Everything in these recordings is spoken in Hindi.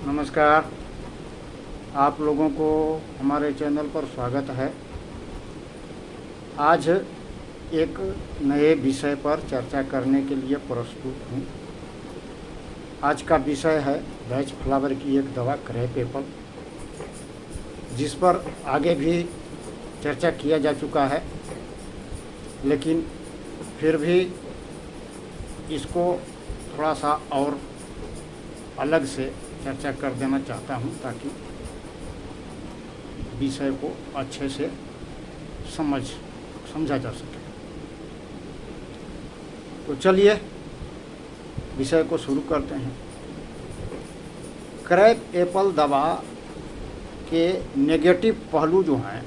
नमस्कार। आप लोगों को हमारे चैनल पर स्वागत है। आज एक नए विषय पर चर्चा करने के लिए प्रस्तुत हूँ। आज का विषय है वेज फ्लावर की एक दवा क्रैप एपल, जिस पर आगे भी चर्चा किया जा चुका है, लेकिन फिर भी इसको थोड़ा सा और अलग से चर्चा कर देना चाहता हूँ ताकि विषय को अच्छे से समझा जा सके। तो चलिए विषय को शुरू करते हैं। क्रैप एपल दवा के नेगेटिव पहलू जो हैं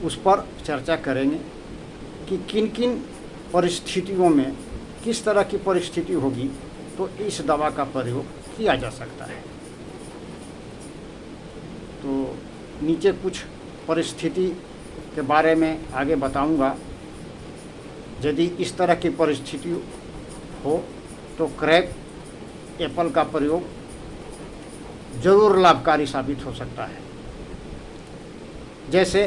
उस पर चर्चा करेंगे कि किन किन परिस्थितियों में किस तरह की परिस्थिति होगी तो इस दवा का प्रयोग किया जा सकता है। तो नीचे कुछ परिस्थिति के बारे में आगे बताऊंगा। यदि इस तरह की परिस्थिति हो तो क्रैप एपल का प्रयोग ज़रूर लाभकारी साबित हो सकता है। जैसे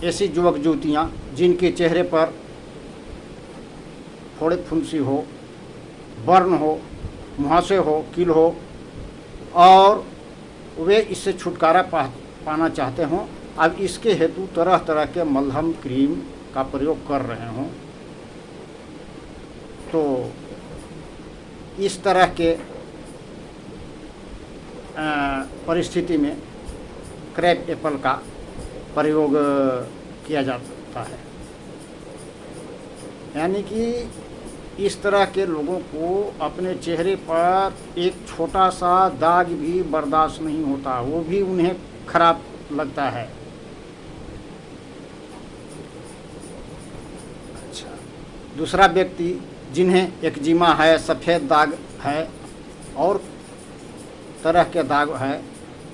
ऐसी युवक युवतियाँ जिनके चेहरे पर फोड़े फुंसी हो, बर्न हो, मुहासे हो, कील हो और वे इससे छुटकारा पाना चाहते हों, अब इसके हेतु तरह तरह के मलहम क्रीम का प्रयोग कर रहे हों, तो इस तरह के परिस्थिति में क्रैप एपल का प्रयोग किया जाता है। यानी कि इस तरह के लोगों को अपने चेहरे पर एक छोटा सा दाग भी बर्दाश्त नहीं होता, वो भी उन्हें खराब लगता है। अच्छा, दूसरा व्यक्ति जिन्हें एक्जिमा है, सफ़ेद दाग है और तरह के दाग है,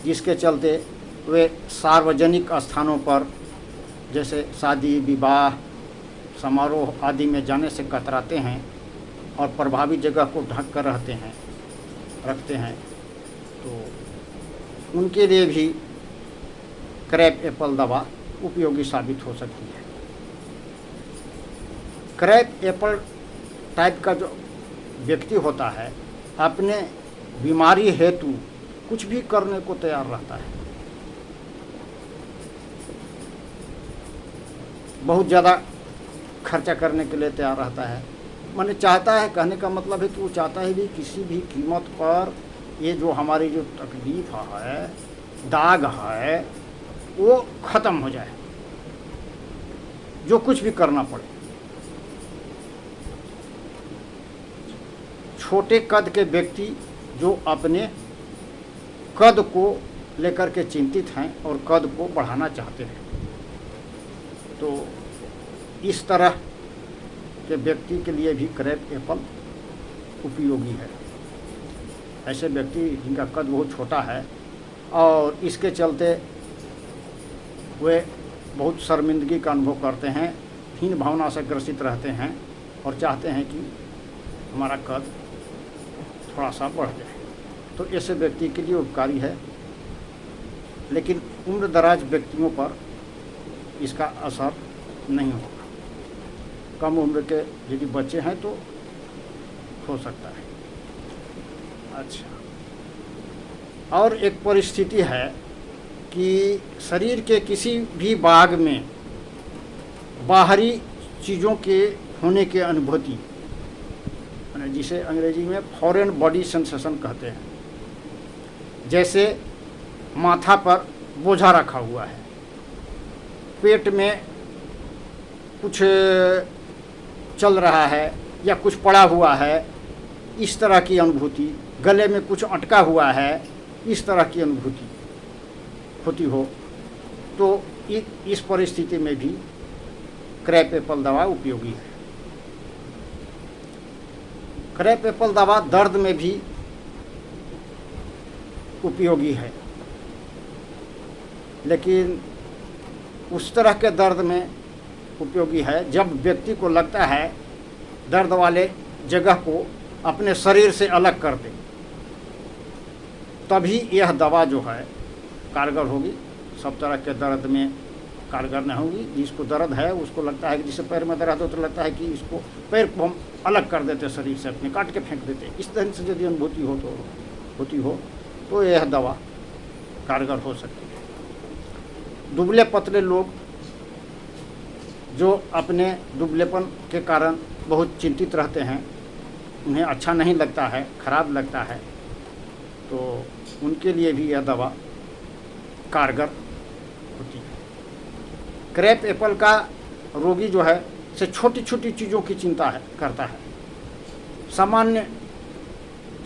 जिसके चलते वे सार्वजनिक स्थानों पर जैसे शादी विवाह समारोह आदि में जाने से कतराते हैं और प्रभावित जगह को ढक कर रखते हैं, तो उनके लिए भी क्रैप एपल दवा उपयोगी साबित हो सकती है। क्रैप एपल टाइप का जो व्यक्ति होता है अपने बीमारी हेतु कुछ भी करने को तैयार रहता है। बहुत ज़्यादा खर्चा करने के लिए तैयार रहता है। माने चाहता है, कहने का मतलब है कि वो चाहता है भी किसी भी कीमत पर ये जो हमारी जो तकलीफ है, दाग है, वो ख़त्म हो जाए, जो कुछ भी करना पड़े। छोटे कद के व्यक्ति जो अपने कद को लेकर के चिंतित हैं और कद को बढ़ाना चाहते हैं, तो इस तरह के व्यक्ति के लिए भी क्रैप एपल उपयोगी है। ऐसे व्यक्ति जिनका कद बहुत छोटा है और इसके चलते वे बहुत शर्मिंदगी का अनुभव करते हैं, हीन भावना से ग्रसित रहते हैं और चाहते हैं कि हमारा कद थोड़ा सा बढ़ जाए, तो ऐसे व्यक्ति के लिए उपकारी है। लेकिन उम्र दराज व्यक्तियों पर इसका असर नहीं होगा। कम उम्र के यदि बच्चे हैं तो हो सकता है। अच्छा, और एक परिस्थिति है कि शरीर के किसी भी भाग में बाहरी चीज़ों के होने की अनुभूति, जिसे अंग्रेजी में फॉरेन बॉडी सेंसेशन कहते हैं। जैसे माथा पर बोझा रखा हुआ है, पेट में कुछ चल रहा है या कुछ पड़ा हुआ है, इस तरह की अनुभूति, गले में कुछ अटका हुआ है, इस तरह की अनुभूति होती हो, तो इस परिस्थिति में भी क्रैप एपल दवा उपयोगी है। क्रैप एपल दवा दर्द में भी उपयोगी है, लेकिन उस तरह के दर्द में उपयोगी है जब व्यक्ति को लगता है दर्द वाले जगह को अपने शरीर से अलग कर दे, तभी यह दवा जो है कारगर होगी। सब तरह के दर्द में कारगर नहीं होगी। जिसको दर्द है उसको लगता है कि जिसे पैर में दर्द हो तो लगता है कि इसको पैर को हम अलग कर देते, शरीर से अपने काट के फेंक देते। इस तरह से यदि अनुभूति हो तो यह दवा कारगर हो सकती है। दुबले पतले लोग जो अपने दुबलेपन के कारण बहुत चिंतित रहते हैं, उन्हें अच्छा नहीं लगता है, खराब लगता है, तो उनके लिए भी यह दवा कारगर होती है। क्रैप एप्पल का रोगी जो है से छोटी छोटी चीज़ों की चिंता करता है। सामान्य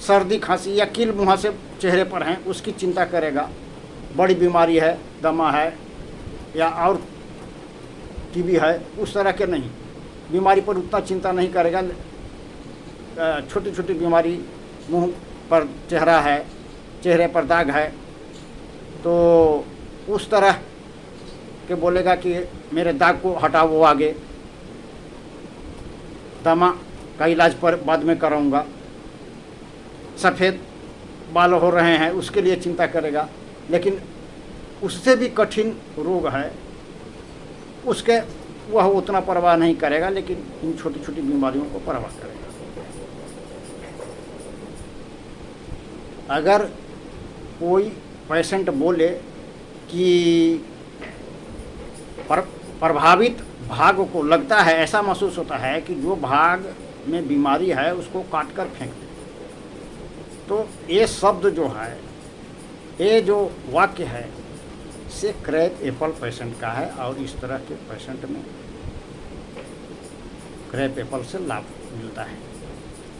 सर्दी खांसी या कील मुहासे चेहरे पर हैं उसकी चिंता करेगा। बड़ी बीमारी है, दमा है या और टीबी है, उस तरह के नहीं, बीमारी पर उतना चिंता नहीं करेगा। छोटी छोटी बीमारी, मुंह पर चेहरा है, चेहरे पर दाग है, तो उस तरह के बोलेगा कि मेरे दाग को हटाओ, वो आगे दमा का इलाज पर बाद में कराऊंगा। सफ़ेद बाल हो रहे हैं उसके लिए चिंता करेगा। लेकिन उससे भी कठिन रोग है, उसके वह उतना परवाह नहीं करेगा, लेकिन इन छोटी छोटी बीमारियों को परवाह करेगा। अगर कोई पेशेंट बोले कि प्रभावित भाग को लगता है, ऐसा महसूस होता है कि जो भाग में बीमारी है उसको काट कर फेंक दे, तो ये शब्द जो है, ये जो वाक्य है, से क्रैप एप्पल पेशेंट का है। और इस तरह के पेशेंट में क्रैप एप्पल से लाभ मिलता है।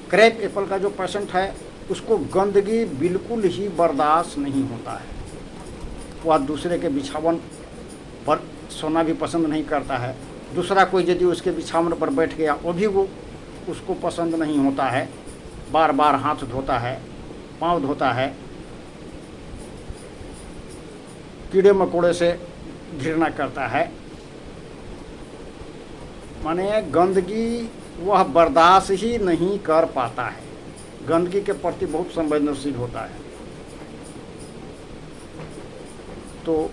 क्रैप एप्पल का जो पेशेंट है उसको गंदगी बिल्कुल ही बर्दाश्त नहीं होता है। वह दूसरे के बिछावन पर सोना भी पसंद नहीं करता है। दूसरा कोई यदि उसके बिछावन पर बैठ गया वो भी वो उसको पसंद नहीं होता है। बार बार हाथ धोता है, पाँव धोता है, कीड़े मकोड़े से घृणा करता है। माने गंदगी वह बर्दाश्त ही नहीं कर पाता है, गंदगी के प्रति बहुत संवेदनशील होता है। तो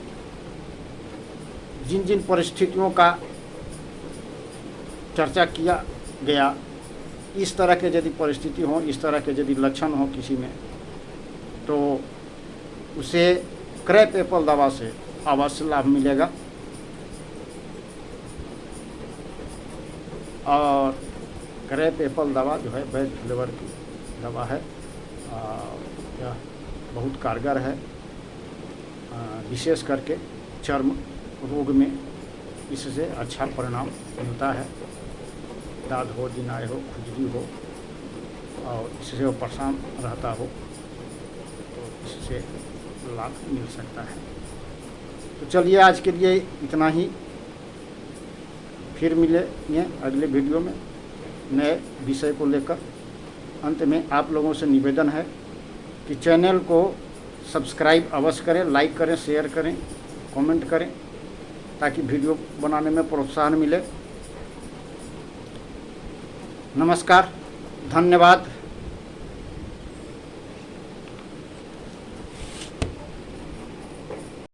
जिन जिन परिस्थितियों का चर्चा किया गया, इस तरह के यदि परिस्थिति हो, इस तरह के यदि लक्षण हो किसी में, तो उसे क्रैप एप्पल दवा से अवश्य लाभ मिलेगा। और क्रैप एप्पल दवा जो है वेज फ्लेवर की दवा है, यह बहुत कारगर है। विशेष करके चर्म रोग में इससे अच्छा परिणाम मिलता है। दाद हो, जिनाई हो, खुजली हो और इससे वो परेशान रहता हो, तो इससे लाभ मिल सकता है। तो चलिए आज के लिए इतना ही, फिर मिलेंगे अगले वीडियो में नए विषय को लेकर। अंत में आप लोगों से निवेदन है कि चैनल को सब्सक्राइब अवश्य करें, लाइक करें, शेयर करें, कमेंट करें, ताकि वीडियो बनाने में प्रोत्साहन मिले। नमस्कार, धन्यवाद।